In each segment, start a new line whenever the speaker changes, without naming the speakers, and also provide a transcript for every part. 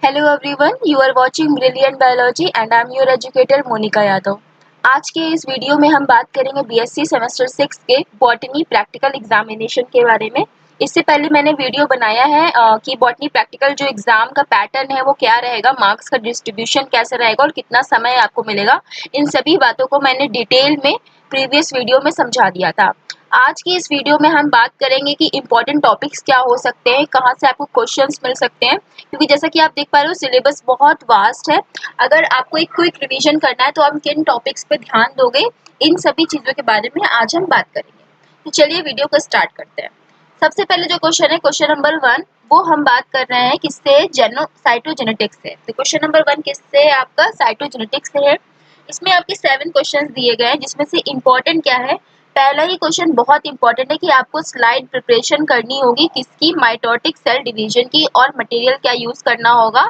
Hello everyone, you are watching brilliant biology and I am your educator Monica Yadav. आज के इस video में हम बात करेंगे बीएससी सेमेस्टर 6 के बॉटनी प्रैक्टिकल एग्जामिनेशन के बारे में। इससे पहले मैंने वीडियो बनाया है कि बॉटनी प्रैक्टिकल जो एग्जाम का पैटर्न है वो क्या रहेगा, मार्क्स का डिस्ट्रीब्यूशन कैसे रहेगा और कितना समय आपको मिलेगा। इन सभी बातों को मैंने डिटेल में प्रीवियस वीडियो में समझा दिया था। आज की इस वीडियो में हम बात करेंगे कि इम्पोर्टेंट टॉपिक्स क्या हो सकते हैं, कहाँ से आपको क्वेश्चंस मिल सकते हैं, क्योंकि जैसा कि आप देख पा रहे हो सिलेबस बहुत वास्ट है। अगर आपको एक क्विक रिवीजन करना है तो आप किन टॉपिक्स पे ध्यान दोगे, इन सभी चीज़ों के बारे में आज हम बात करेंगे। तो चलिए वीडियो को स्टार्ट करते हैं। सबसे पहले जो क्वेश्चन है, क्वेश्चन नंबर 1, वो हम बात कर रहे हैं किससे, साइटोजेनेटिक्स से। तो क्वेश्चन नंबर 1 किससे है, आपका साइटोजेनेटिक्स से है। इसमें आपके 7 क्वेश्चंस दिए गए हैं, जिसमें से इम्पोर्टेंट क्या है। पहला ही क्वेश्चन बहुत इंपॉर्टेंट है कि आपको स्लाइड प्रिपरेशन करनी होगी किसकी, माइटोटिक सेल डिवीजन की, और मटेरियल क्या यूज करना होगा,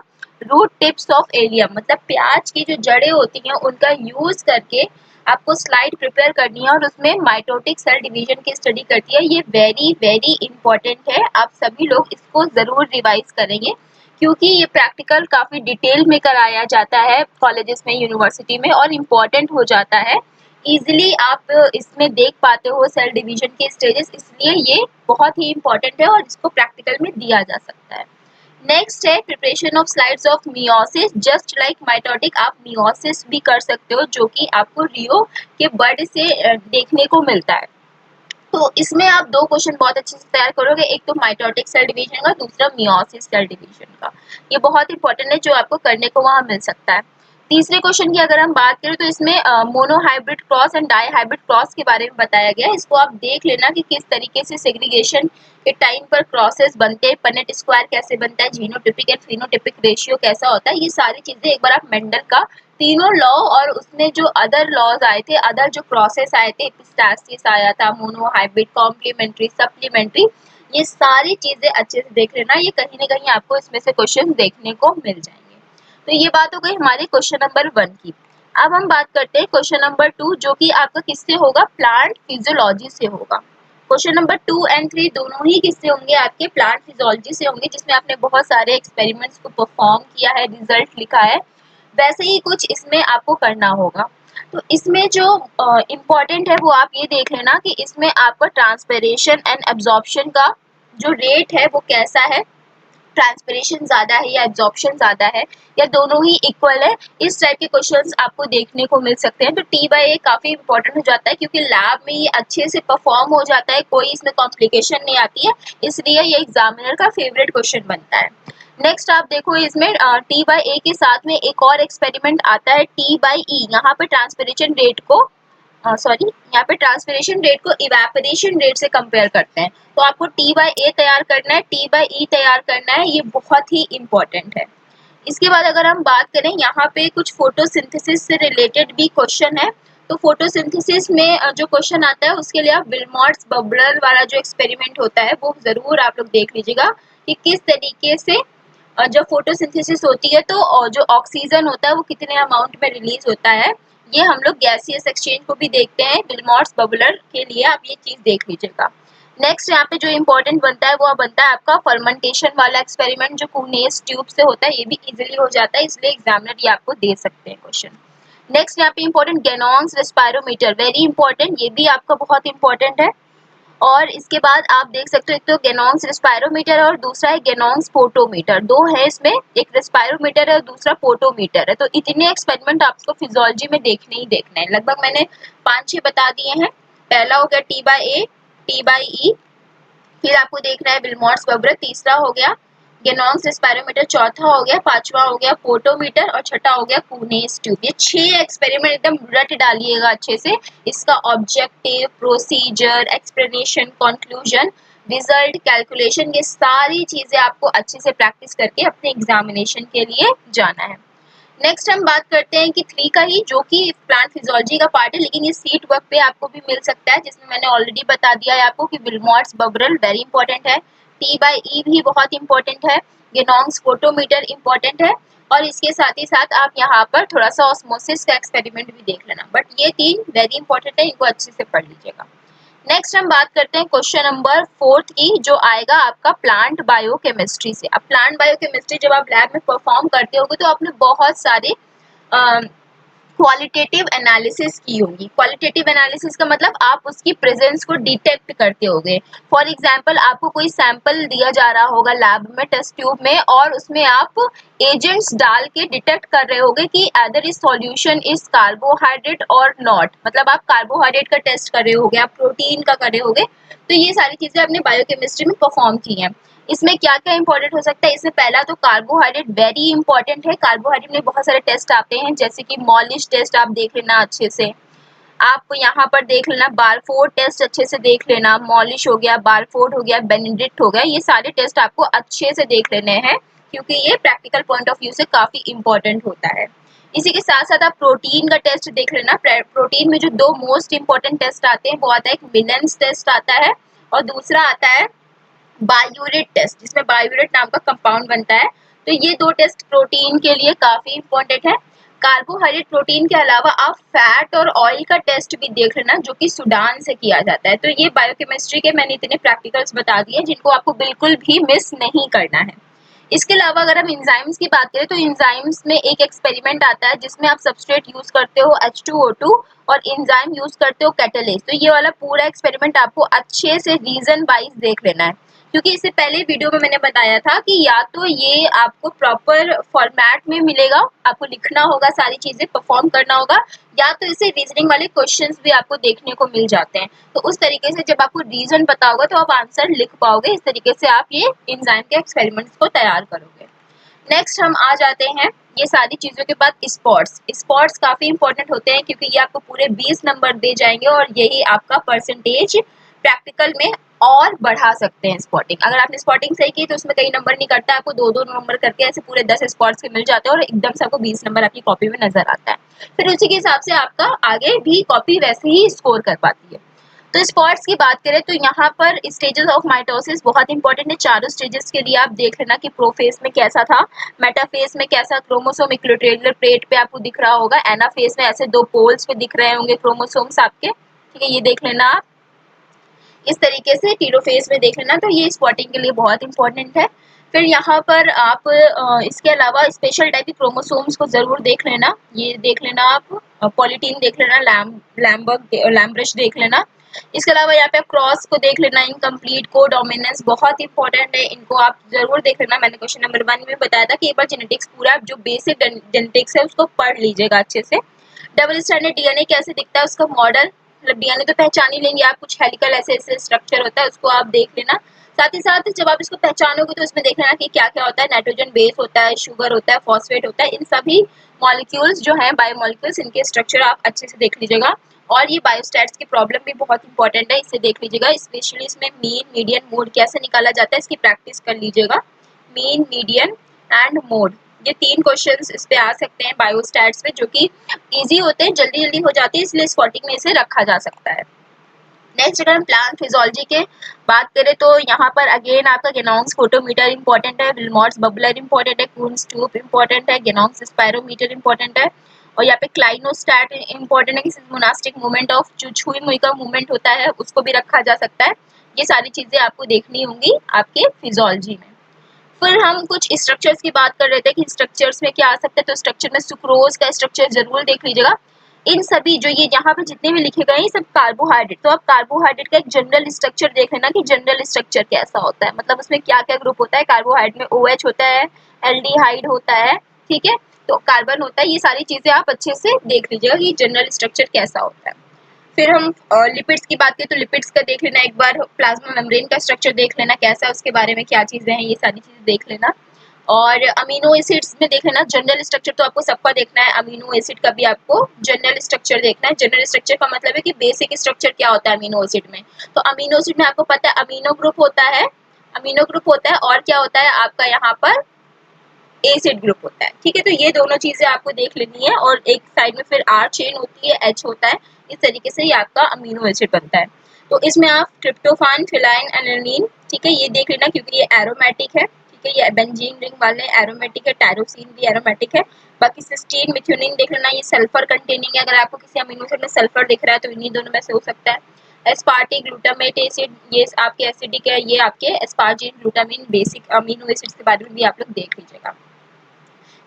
रूट टिप्स ऑफ एलियम, मतलब प्याज की जो जड़ें होती हैं उनका यूज करके आपको स्लाइड प्रिपेयर करनी है और उसमें माइटोटिक सेल डिवीजन की स्टडी करती है। ये वेरी वेरी इंपॉर्टेंट है, आप सभी लोग इसको जरूर रिवाइज करेंगे क्योंकि ये प्रैक्टिकल काफी डिटेल में कराया जाता है कॉलेजेस में, यूनिवर्सिटी में, और इम्पोर्टेंट हो जाता है। इजीली आप इसमें देख पाते हो सेल डिवीजन के स्टेजेस, इसलिए ये बहुत ही इंपॉर्टेंट है और इसको प्रैक्टिकल में दिया जा सकता है। नेक्स्ट है preparation of slides of meiosis. Just like mitotic आप मियोसिस भी कर सकते हो, जो कि आपको रियो के बर्ड से देखने को मिलता है। तो इसमें आप 2 क्वेश्चन बहुत अच्छे से तैयार करोगे, एक तो माइटोटिक सेल डिवीजन का, दूसरा मियोसिस सेल डिवीजन का। ये बहुत इंपॉर्टेंट है जो आपको करने को वहां मिल सकता है। तीसरे क्वेश्चन की अगर हम बात करें तो इसमें monohybrid cross and dihybrid cross के बारे में बताया गया है। इसको आप देख लेना कि किस तरीके से सेग्रीगेशन के टाइम पर क्रॉसेस बनते हैं, पनेट स्क्वायर कैसे बनता है, जीनोटिपिक एंड फिनोटिपिक रेशियो कैसा होता है। ये सारी चीजें एक बार आप मेंडल का तीनों लॉ और उसमें जो अदर लॉज आए थे, अदर जो प्रोसेस आए थे, एपिस्टासिस आया था, मोनोहाइब्रिड, कॉम्प्लीमेंट्री, सप्लीमेंट्री, ये सारी चीजें अच्छे से देख लेना। ये कहीं ना कहीं आपको इसमें से क्वेश्चन देखने को मिल जाएंगे। तो ये बात हो गई हमारे क्वेश्चन नंबर 1 की। अब हम बात करते हैं क्वेश्चन नंबर 2, जो कि आपका किससे होगा, प्लांट फिजियोलॉजी से होगा। क्वेश्चन नंबर 2 एंड 3 दोनों ही किससे होंगे, आपके प्लांट फिजियोलॉजी से होंगे, जिसमें आपने बहुत सारे एक्सपेरिमेंट्स को परफॉर्म किया है, रिजल्ट लिखा है, वैसे ही कुछ इसमें आपको करना होगा। तो इसमें जो इम्पोर्टेंट है वो आप ये देख लेना कि इसमें आपका ट्रांसपिरेशन एंड एब्जॉर्प्शन का जो रेट है वो कैसा है, ट्रांसपिरेशन ज्यादा है या एब्जॉर्प्शन ज्यादा है, या दोनों ही इक्वल है। इस टाइप के क्वेश्चंस आपको देखने को मिल सकते हैं। तो T/A काफी इंपॉर्टेंट हो जाता है क्योंकि लैब में ये अच्छे से परफॉर्म हो जाता है, कोई इसमें कॉम्प्लिकेशन नहीं आती है, इसलिए ये एग्जामिनर का फेवरेट क्वेश्चन बनता है। नेक्स्ट आप देखो इसमें T/A के साथ में एक और एक्सपेरिमेंट आता है T/E। यहाँ पे ट्रांसपिरेशन रेट को यहाँ पे ट्रांसपिरेशन रेट को इवेपोरेशन रेट से कंपेयर करते हैं। तो आपको T/A तैयार करना है, T/E तैयार करना है, ये बहुत ही इंपॉर्टेंट है। इसके बाद अगर हम बात करें, यहाँ पे कुछ फोटोसिंथेसिस से रिलेटेड भी क्वेश्चन है। तो फोटोसिंथेसिस में जो क्वेश्चन आता है उसके लिए आप विल्मॉर्ट्स बबलर वाला जो एक्सपेरिमेंट होता है वो जरूर आप लोग देख लीजिएगा कि किस तरीके से जब फोटोसिंथेसिस होती है तो जो ऑक्सीजन होता है वो कितने अमाउंट में रिलीज होता है। ये हम लोग गैसियस एक्सचेंज को भी देखते हैं, विल्मॉर्ट्स बबलर के लिए आप ये चीज देख लीजिएगा। नेक्स्ट यहाँ पे जो इम्पोर्टेंट बनता है वो बनता है आपका फर्मेंटेशन वाला एक्सपेरिमेंट, जो कुनेस ट्यूब से होता है। ये भी इजीली हो जाता है, इसलिए एग्जामिनर ये आपको दे सकते हैं क्वेश्चन। नेक्स्ट यहाँ पे इम्पोर्टेंट गेनोन्स रेस्पायरोमीटर, वेरी इंपॉर्टेंट, ये भी आपका बहुत इंपॉर्टेंट है। और इसके बाद आप देख सकते हो एक तो गेनोन्स रेस्पायरोमीटर और दूसरा है गेनोन्स फोटोमीटर। दो है इसमें, एक रेस्पायरोमीटर है और दूसरा फोटोमीटर है। तो इतने एक्सपेरिमेंट आपको फिजियोलॉजी में देखने ही देखना है, लगभग मैंने 5-6 बता दिए हैं। पहला हो गया T/A, T/E, फिर आपको देखना है विल्मॉर्ट्स बबलर, तीसरा हो गया गेनोन्स रेस्पायरोमीटर, चौथा हो गया, पांचवा हो गया फोटोमीटर और छठा हो गया कुनेस ट्यूब। ये 6 एक्सपेरिमेंट एकदम रट डालिएगा अच्छे से। इसका objective, procedure, explanation, conclusion, result, calculation, ये सारी चीजें आपको अच्छे से प्रैक्टिस करके अपने एग्जामिनेशन के लिए जाना है। नेक्स्ट हम बात करते हैं कि 3 का ही, जो कि प्लांट फिजियोलॉजी का पार्ट है, लेकिन ये सीट वर्क पे आपको भी मिल सकता है, जिसमें मैंने ऑलरेडी बता दिया है आपको कि विल्मॉर्ट्स बबरल वेरी इंपॉर्टेंट है, T/E भी बहुत इंपॉर्टेंट है, गेनोन्स फोटोमीटर इंपॉर्टेंट है, और इसके साथ ही साथ आप यहाँ पर थोड़ा सा ऑस्मोसिस का एक्सपेरिमेंट भी देख लेना। बट ये 3 वेरी इंपॉर्टेंट है, इनको अच्छे से पढ़ लीजिएगा। नेक्स्ट हम बात करते हैं क्वेश्चन नंबर 4 की, जो आएगा आपका प्लांट बायोकेमिस्ट्री से। अब प्लांट बायोकेमिस्ट्री जब आप लैब में परफॉर्म करते होगे तो आपने बहुत सारे क्वालिटेटिव एनालिसिस की होगी। क्वालिटेटिव एनालिसिस का मतलब आप उसकी प्रेजेंस को डिटेक्ट करते होगे। फॉर एग्जांपल आपको कोई सैंपल दिया जा रहा होगा लैब में टेस्ट ट्यूब में, और उसमें आप एजेंट्स डाल के डिटेक्ट कर रहे होगे कि other is solution is carbohydrate और नॉट, मतलब आप कार्बोहाइड्रेट का टेस्ट कर रहे होगे, आप प्रोटीन का कर रहे होगे। तो ये सारी चीजें आपने बायोकेमिस्ट्री में परफॉर्म की हैं। इसमें क्या क्या इंपॉर्टेंट हो सकता है, इसमें पहला तो कार्बोहाइड्रेट वेरी इंपॉर्टेंट है। कार्बोहाइड्रेट में बहुत सारे टेस्ट आते हैं, जैसे कि मॉलिश टेस्ट आप देख लेना अच्छे से, आप यहाँ पर देख लेना बारफोर्ड टेस्ट अच्छे से देख लेना, मॉलिश हो गया, बारफोर्ड हो गया, बेनेडिक्ट हो गया, ये सारे टेस्ट आपको अच्छे से देख लेने हैं, क्योंकि ये प्रैक्टिकल पॉइंट ऑफ व्यू से काफी इंपॉर्टेंट होता है। इसी के साथ साथ आप प्रोटीन का टेस्ट देख लेना। प्रोटीन में जो दो मोस्ट इंपॉर्टेंट टेस्ट आते हैं वो आता है, एक मिलेंस टेस्ट आता है और दूसरा आता है बायूरेट टेस्ट, जिसमें बायूरेट नाम का कंपाउंड बनता है। तो ये दो टेस्ट प्रोटीन के लिए काफी इंपॉर्टेंट है। कार्बोहाइड्रेट प्रोटीन के अलावा आप फैट और ऑयल का टेस्ट भी देख लेना, जो कि सूडान से किया जाता है। तो ये बायोकेमिस्ट्री के मैंने इतने प्रैक्टिकल्स बता दिए जिनको आपको बिल्कुल भी मिस नहीं करना है। इसके अलावा अगर हम एंजाइम्स की बात करें तो एंजाइम्स में एक एक्सपेरिमेंट आता है जिसमें आप सबस्ट्रेट यूज करते हो H2O2 और एंजाइम यूज करते हो कैटालिस्ट। तो ये वाला पूरा एक्सपेरिमेंट आपको अच्छे से रीजन वाइज देख लेना है, क्योंकि इससे पहले वीडियो में मैंने बताया था कि या तो ये आपको प्रॉपर फॉर्मेट में मिलेगा, आपको लिखना होगा, सारी चीजें परफॉर्म करना होगा, या तो इसे रीजनिंग वाले क्वेश्चंस भी आपको देखने को मिल जाते हैं। तो उस तरीके से जब आपको रीजन पता होगा तो आप आंसर लिख पाओगे। इस तरीके से आप ये एंजाइम के एक्सपेरिमेंट्स को तैयार करोगे। नेक्स्ट हम आ जाते हैं ये सारी चीजों के बाद स्पॉट्स। स्पॉट्स काफी इंपॉर्टेंट होते हैं क्योंकि ये आपको पूरे 20 नंबर दे जाएंगे और यही आपका परसेंटेज प्रैक्टिकल में और बढ़ा सकते हैं। स्पॉटिंग, अगर आपने स्पॉटिंग सही की तो उसमें कई नंबर नहीं कटता, आपको दो दो नंबर करके ऐसे पूरे 10 स्पॉट्स के मिल जाते हैं और एकदम से आपको 20 नंबर आपकी कॉपी में नजर आता है। फिर उसी के हिसाब से आपका आगे भी कॉपी वैसे ही स्कोर कर पाती है। तो स्पॉट्स की बात करें तो यहाँ पर स्टेजेस ऑफ माइटोसिस बहुत इंपॉर्टेंट है। चारों स्टेजेस के लिए आप देख लेना कि प्रोफेज में कैसा था, मेटाफेज में कैसा, क्रोमोसोम इक्विलेटरल प्लेट पे आपको दिख रहा होगा, एनाफेज में ऐसे दो पोल्स पे दिख रहे होंगे क्रोमोसोम्स आपके, ठीक है, ये देख लेना आप। इस तरीके से टीलोफेज में देख लेना, तो ये स्पॉटिंग के लिए बहुत इंपॉर्टेंट है। फिर यहाँ पर आप इसके अलावा स्पेशल टाइप के क्रोमोसोम्स को जरूर देख लेना, ये देख लेना आप, पॉलीटीन देख लेना, लैम्ब्रश देख लेना। इसके अलावा यहाँ पे क्रॉस को देख लेना, इनकम्प्लीट, को डोमिनेंस बहुत इंपॉर्टेंट है, इनको आप जरूर देख लेना। मैंने क्वेश्चन नंबर 1 में बताया था कि एक बार जेनेटिक्स पूरा जो बेसिक जेनेटिक्स है उसको पढ़ लीजिएगा अच्छे से। डबल स्टैंडर्ड डीएनए कैसे दिखता है उसका मॉडल, मतलब डीएनए तो पहचान ही लेंगे आप, कुछ हेलिकल ऐसे ऐसे स्ट्रक्चर होता है, उसको आप देख लेना। साथ ही साथ जब आप इसको पहचानोगे तो इसमें देख लेना कि क्या क्या होता है, नाइट्रोजन बेस होता है, शुगर होता है, फॉस्फेट होता है, इन सभी मॉलिक्यूल्स जो हैं बायोमॉलिक्यूल्स, इनके स्ट्रक्चर आप अच्छे से देख लीजिएगा। और ये बायोस्टैट्स की प्रॉब्लम भी बहुत इंपॉर्टेंट है, इसे देख लीजिएगा। स्पेशली इसमें मीन, मीडियन, मोड कैसे निकाला जाता है इसकी प्रैक्टिस कर लीजिएगा। मीन, मीडियन एंड मोड, ये 3 क्वेश्चंस इस पे आ सकते हैं बायोस्टैट्स में, जो कि इजी होते हैं, जल्दी जल्दी हो जाती है, इसलिए स्पॉटिंग में इसे रखा जा सकता है। नेक्स्ट अगर हम प्लांट फिजियोलॉजी के बात करें तो यहाँ पर अगेन आपका गेनोम्स फोटोमीटर इंपॉर्टेंट है, विल्मॉट्स बबलर इंपॉर्टेंट है, कून्स ट्यूब इंपॉर्टेंट है, गेनोम्स स्पायरोमीटर इंपॉर्टेंट है, और यहाँ पे क्लाइनोस्टैट इंपॉर्टेंट है कि मोनास्टिक मूवमेंट ऑफ जो छुई मुई का मूवमेंट होता है उसको भी रखा जा सकता है। ये सारी चीजें आपको देखनी होंगी आपके फिजियोलॉजी में। फिर हम कुछ स्ट्रक्चर्स की बात कर रहे थे कि स्ट्रक्चर्स में क्या आ सकता है, तो स्ट्रक्चर में सुक्रोज का स्ट्रक्चर जरूर देख लीजिएगा। इन सभी जो ये यहाँ पे जितने भी लिखे गए हैं सब कार्बोहाइड्रेट, तो आप कार्बोहाइड्रेट का एक जनरल स्ट्रक्चर देख लेना कि जनरल स्ट्रक्चर कैसा होता है, मतलब उसमें क्या क्या ग्रुप होता है। कार्बोहाइड्रेट में OH होता है, एल्डिहाइड होता है, ठीक है, तो कार्बन होता है, ये सारी चीजें आप अच्छे से देख लीजिएगा कि जनरल स्ट्रक्चर कैसा होता है। फिर हम लिपिड्स की बात करें तो लिपिड्स का देख लेना एक बार, प्लाज्मा मेम्ब्रेन का स्ट्रक्चर देख लेना कैसा है, उसके बारे में क्या चीजें हैं, ये सारी चीजें देख लेना। और अमीनो एसिड्स में देख लेना, जनरल स्ट्रक्चर तो आपको सबका देखना है, अमीनो एसिड का भी आपको जनरल स्ट्रक्चर देखना है। जनरल स्ट्रक्चर का मतलब है कि बेसिक स्ट्रक्चर क्या होता है अमीनो एसिड में। तो अमीनो एसिड में आपको पता है अमीनो ग्रुप होता है, अमीनो ग्रुप होता है, और क्या होता है आपका यहाँ पर एसिड ग्रुप होता है, ठीक है। तो ये दोनों चीजें आपको देख लेनी है, और एक साइड में फिर R चेन होती है, H होता है, इस तरीके से ये आपका अमीनो एसिड बनता है। तो इसमें आप ट्रिप्टोफान, फिनाइल एलानिन, ठीक है, ये देख लेना क्योंकि ये एरोमेटिक है, ठीक है, ये बेंजीन रिंग वाले एरोमेटिक है, टायरोसिन भी एरोमेटिक है। बाकी सिस्टीन, मिथ्योनिन देख लेना, ये सल्फर कंटेनिंग है, अगर आपको किसी अमीनो एसिड में सल्फर दिख रहा है तो इन्हीं दोनों में से हो सकता है। एस्पार्टिक ग्लूटामेट एसिड, ये आपके एसिडिक है, ये आपके asparagine glutamine basic amino acids के बारे में भी आप लोग देख लीजिएगा।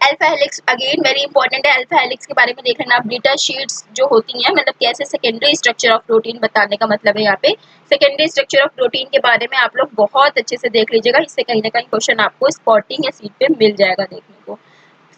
Alpha helix again very important है, अल्फा हेलिक्स के बारे में देख लेना। बीटा शीट्स जो होती हैं, मतलब कैसे सेकेंडरी स्ट्रक्चर ऑफ प्रोटीन बताने का मतलब है यहाँ पे। सेकेंडरी स्ट्रक्चर ऑफ प्रोटीन के बारे में आप लोग बहुत अच्छे से देख लीजिएगा, इससे कहीं ना कहीं क्वेश्चन आपको स्पॉटिंग या सीट पे मिल जाएगा देखने को।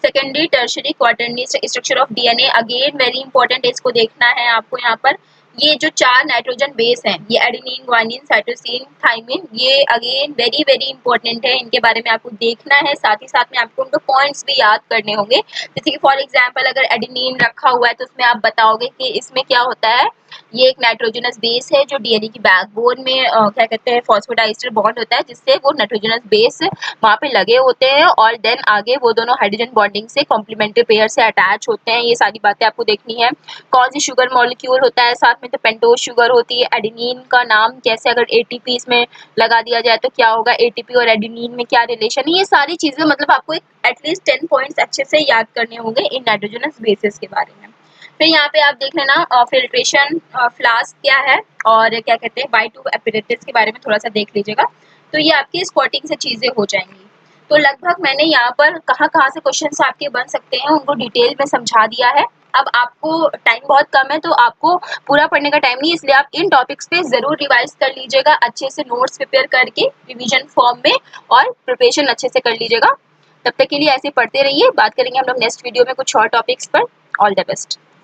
Secondary tertiary quaternary structure of DNA again very important है, इसको देखना है आपको। यहाँ पर ये जो 4 नाइट्रोजन बेस हैं, ये एडेनिन, ग्वानिन, साइटोसिन, थाइमिन, ये अगेन वेरी वेरी इंपॉर्टेंट है, इनके बारे में आपको देखना है। साथ ही साथ में आपको उनके पॉइंट्स भी याद करने होंगे। जैसे कि फॉर एग्जांपल अगर एडेनिन रखा हुआ है तो उसमें आप बताओगे कि इसमें क्या होता है। ये एक नाइट्रोजनस बेस है जो डीएनए की बैकबोन में क्या कहते हैं फॉस्फोडाइस्टर बॉन्ड होता है, जिससे वो नाइट्रोजनस बेस वहाँ पे लगे होते हैं और देन आगे वो दोनों हाइड्रोजन बॉन्डिंग से कॉम्प्लीमेंट्री पेयर से अटैच होते हैं। ये सारी बातें आपको देखनी है। कौन सी शुगर मॉलिक्यूल होता है साथ में, तो पेंटोज शुगर होती है। एडेनिन का नाम कैसे अगर एटीपी इसमें लगा दिया जाए तो क्या होगा, एटीपी और एडेनिन में क्या रिलेशन है, ये सारी चीजें मतलब आपको एटलीस्ट 10 पॉइंट्स अच्छे से याद करने होंगे इन नाइट्रोजनस बेसिस के बारे में। फिर यहाँ पे आप देख लेना फिल्ट्रेशन फ्लास्क क्या है और क्या कहते हैं Y2 एपरेटस के बारे में थोड़ा सा देख लीजिएगा। तो ये आपकी स्पॉटिंग से चीजें हो जाएंगी। तो लगभग मैंने यहाँ पर कहाँ से क्वेश्चंस आपके बन सकते हैं उनको डिटेल में समझा दिया है। अब आपको टाइम बहुत कम है तो आपको पूरा पढ़ने का टाइम नहीं, इसलिए आप इन टॉपिक्स पे जरूर रिवाइज कर लीजिएगा, अच्छे से नोट्स प्रिपेयर करके रिवीजन फॉर्म में, और प्रिपरेशन अच्छे से कर लीजिएगा। तब तक के लिए ऐसे पढ़ते रहिए, बात करेंगे हम लोग नेक्स्ट वीडियो में कुछ और टॉपिक्स पर। All the best.